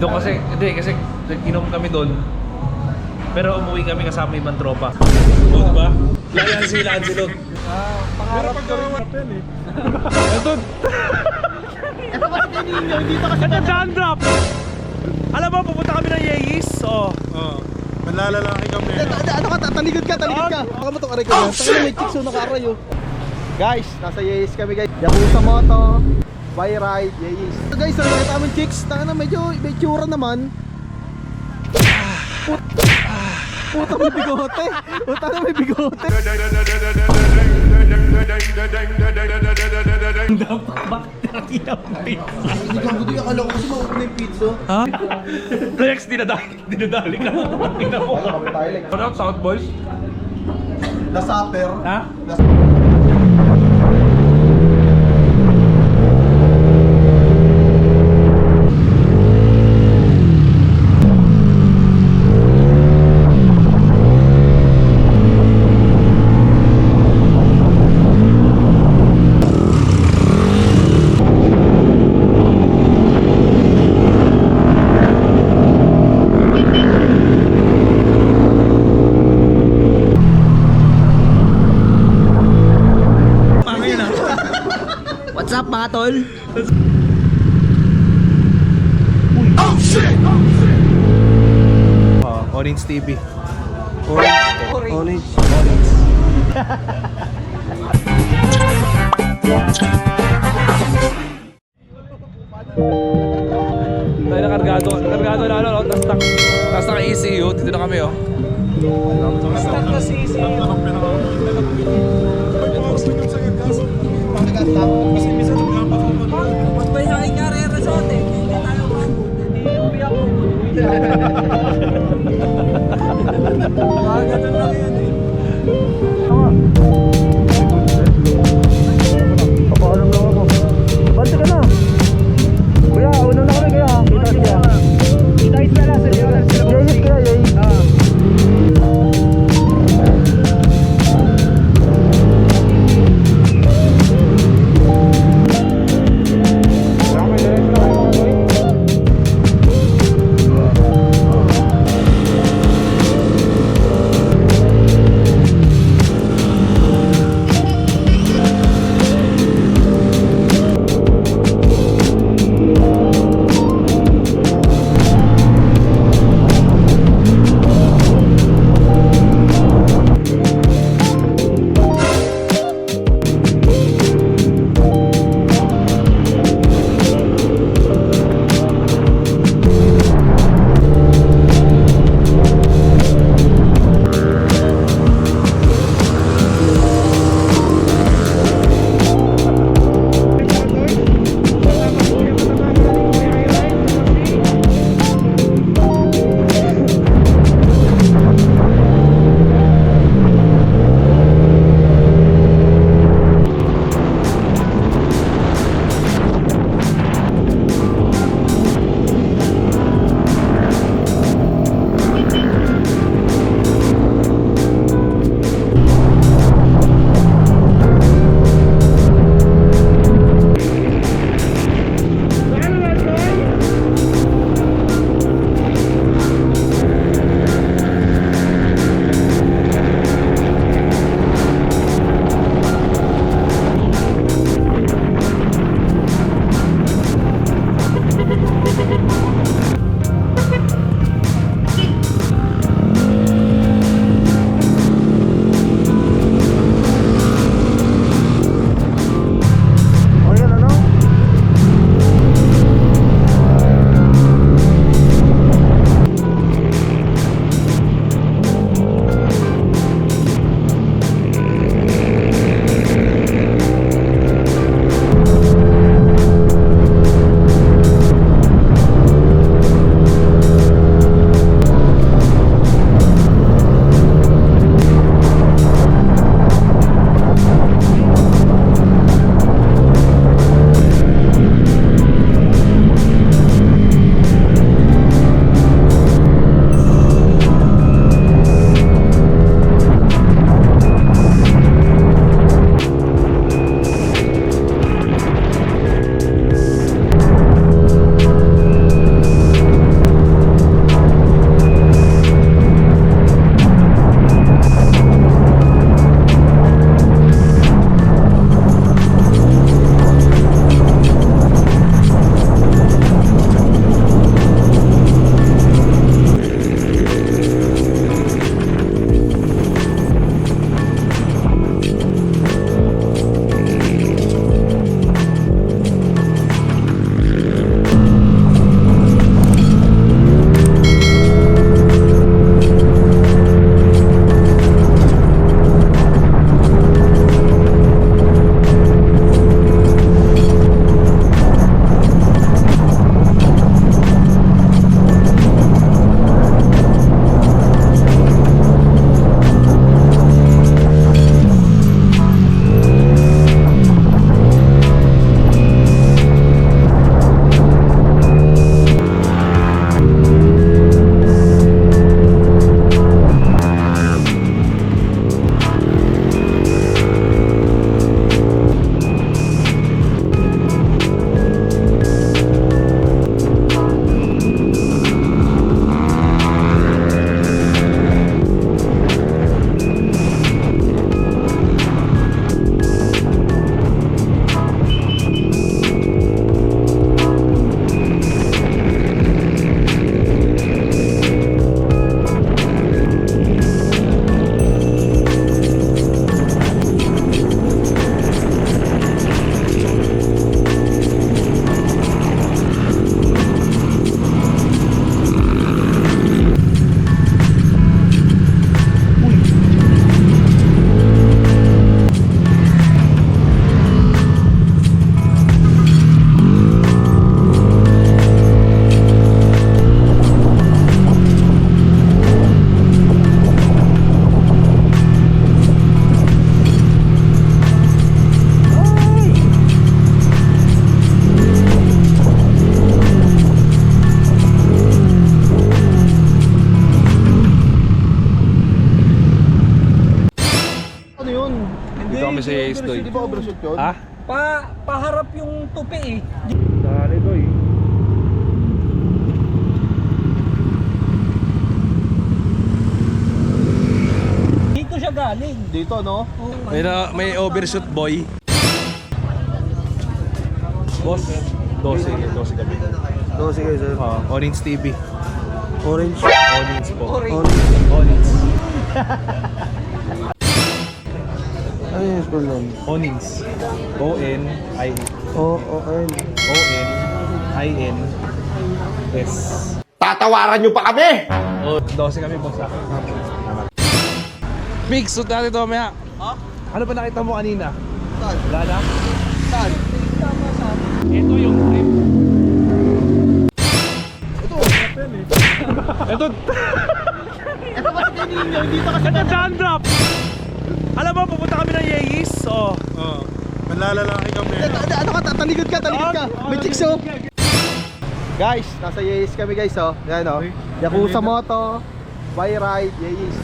doon kasi, hindi, kasi inom kami doon. Pero umuwi kami kasama ibang tropa. Oo, diba? Layan sila, Angelot. Pangarap ko rin yan eh. Ito! Ito kasi ninyo, dito kasi Ito, John Drop! Alam mo, pupunta kami ng Yeis. Oo. Malalalaki kami. Ano ka, taligod ka. Baka mo itong aray ko yan. Taka na may chicks naka-aray oh. Guys, nasa Yeis kami guys. Yakuza Moto, by ride, Yeis. So guys, nakita kami chicks. Taka na medyo may tsura naman. Puta may bigote. Puta na may bigote. Bakit nakakita mo pizza? Hindi ka buti, akala ko kasi maupuna yung pizza. Ha? Flex, dinadali ka. Tingnan mo. Ano out, South Boys? The Supper. Ha? What's up mga tol? Orange TV. Orange. Tayo na kargado na ano, tapos naka-ECU, dito na kami oh. Start na si kasi minsan pag may haking karera sa atin, hindi tayo mabot. Hindi uwi ako. Ganun lang yan eh. Papaalam lang ako. Bante ka na. Kuya, una na kami kuya. Kita siya. Kita isla na. Yayit kuya, yayit. Ayos, Doy. Di ba overshoot yun? Ha? Paharap yung tupi eh. Dali, Doy. Dito siya galing. Dito, no? May overshoot, boy. Boss, 12 kami. Sige, sir. Orange TV. Orange. Orange po. Orange. Orange. Ano yung school nun? Onins. O-N-I. O-N. O-N-I-N-S. Tatawaran nyo pa kami! 12 kami, boss. Mix, suit natin ito mamaya. Ha? Ano ba nakita mo kanina? Saan? Wala na? Saan? Ito yung trip. Ito. Ito. Ito kasi kanina. Dito kasi Ito daan drop. Alam mo, pupunta kami ng Yeis. Oo. Manlalalaki kami. Ano ka? Talikod ka. May chicks, oh. Guys, nasa Yeis kami, guys, oh. Yan, oh. Yakuza Moto, Buy Ride, Yeis.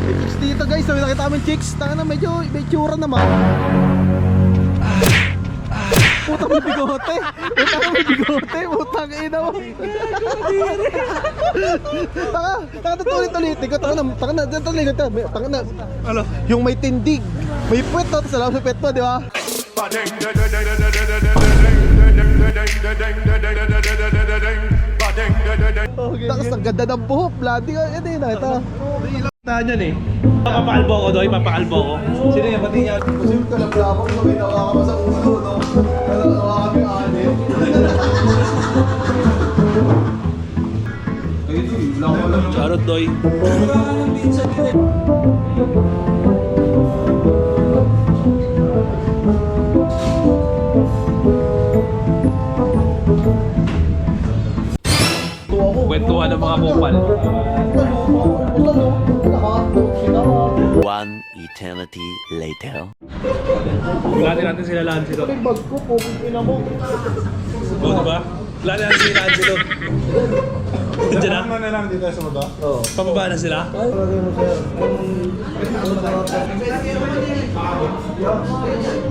May chicks dito, guys. So, nakita kami chicks. Tanga na, medyo may tsura naman. Putang may bigote. Putang ina mo. Tanga tulit-ulit. Tanga na. Ano? Yung may tindig. May puwet, no? Tapos alam sa puwet mo, di ba? Tapos ang ganda ng buhok. Bloody ka. Yan din, ito. Tahan yan eh. Papakalbo ko, Doy. Papakalbo ko. Sino yung pati niya? Kasi yung kalablaban ko, may nakakama sa ulo, no? Nakakama yung anin. Charot, Doy. Kwentuhan ng mga kupal. One eternity later. Gulatin natin sila Lancy doon. Yung bag ko, pupin mo. Oo, diba? Gulatin natin sila Lancy doon. Nandiyan na? Ano na lang dito sa baba? Oo. Pababa na sila?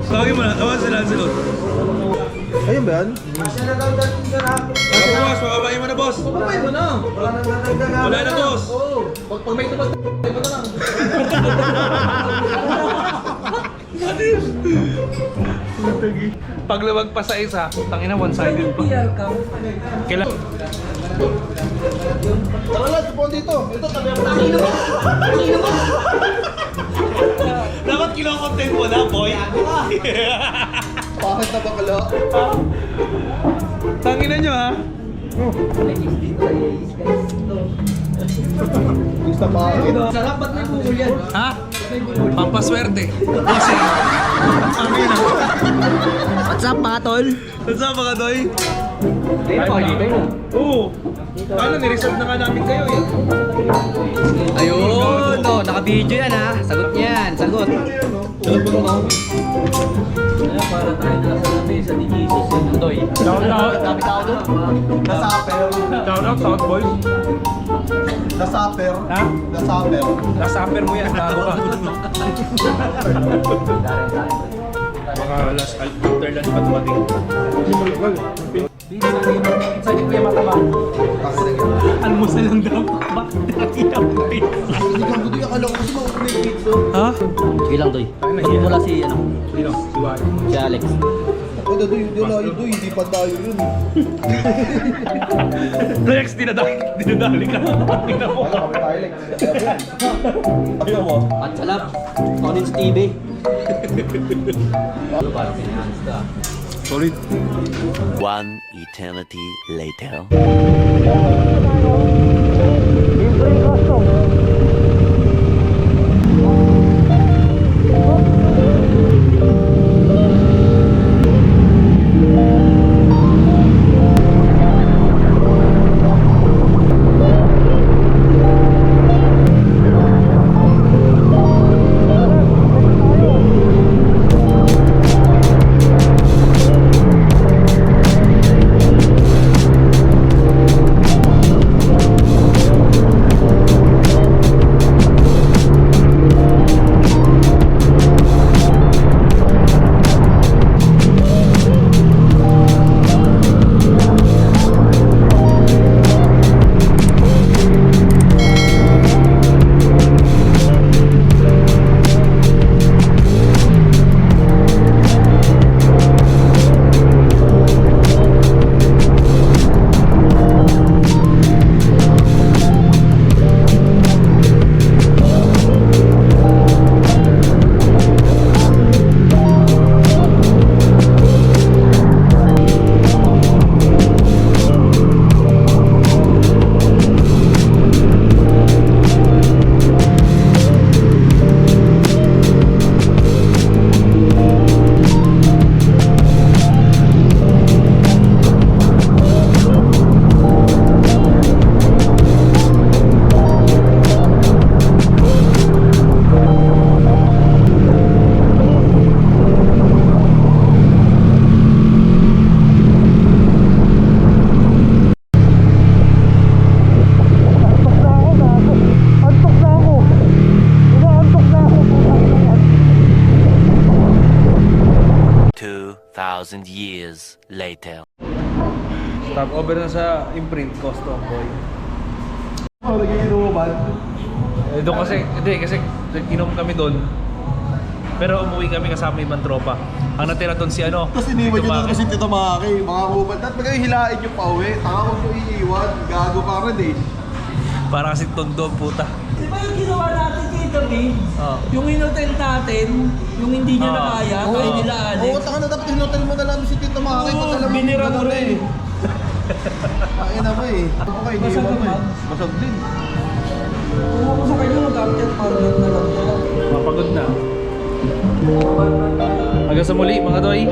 Tawagin mo na. Tawagin sila Lancy doon. Ayun ba yan? Boss, pababain mo na, boss. Pabay mo na. Wala na, boss. Oo. Pag may tumag mo na lang. Pag lumag pa sa isa, tangina one-sided pa. Kailan? Tara lang, supon dito. Ito, tabi ako. Dapat kino-content mo na, boy. Bakit na bakala? Tangina nyo, ha? Gusto pa akin. Sarap, ba't may bukol yan? Ha? Pampaswerte. Bossing. Tangina. What's up mga tol? What's up, mga doy? Ayun pa dito yun. Oo. Ano, nireserve na nga namin kayo, eh. Ayun, to, naka-video yan ha. Sagot niyan, sagot. Para tayo na sa labi sa ni Jesus yun, Doy. Shout out. Dami tao doon. Nasaper. Shout out, South Boys. Nasaper. Ha? Nasaper. Nasa upper mo yan, gago ka. Mga last after lunch pa dumating. Sa di kuya mataba. Almusal lang daw. Bakit nakita mo pizza? Hindi ka buti, akala ko kasi makukulay dito. Ha? Sige lang, Doy. Sagot mo lang si, ano, Sino? Si Wai. si Alex. Ako na doy, hindi pa tayo yun. Lex, dinadali ka. Tingnan mo. Kami tayo, Lex. Ano mo? At salap, Orange TV. Solid. One eternity later. later. Stop over na sa imprint, custom boy. Oh, nag-iinuman. Eh, doon kasi, hindi, kasi nag-inom kami doon. Pero umuwi kami kasama ibang tropa. Ang natira doon si ano. Tapos iniwan Tito nyo doon Maki. kasi Tito Maki, mga kubad. At pag hilain nyo pa uwi, taka huwag nyo iiwan. Gago ka rin eh. Para kasi tondo, puta. Di ba yung ginawa natin kay David? Oh. Yung in-hotel natin, yung hindi niya na kaya, kaya nila Alex. Oo, taka na dapat hinotel mo na lang si Tito Maki. Oo, Pag alam mo binira mo ganun rin. eh. Kaya na ba eh. Ako kayo, Basag iniiwan mo naman. eh. Basag din. Kung ako sa kanya, mag-update market na lang siya. Mapagod na. Hanggang sa muli mga doy.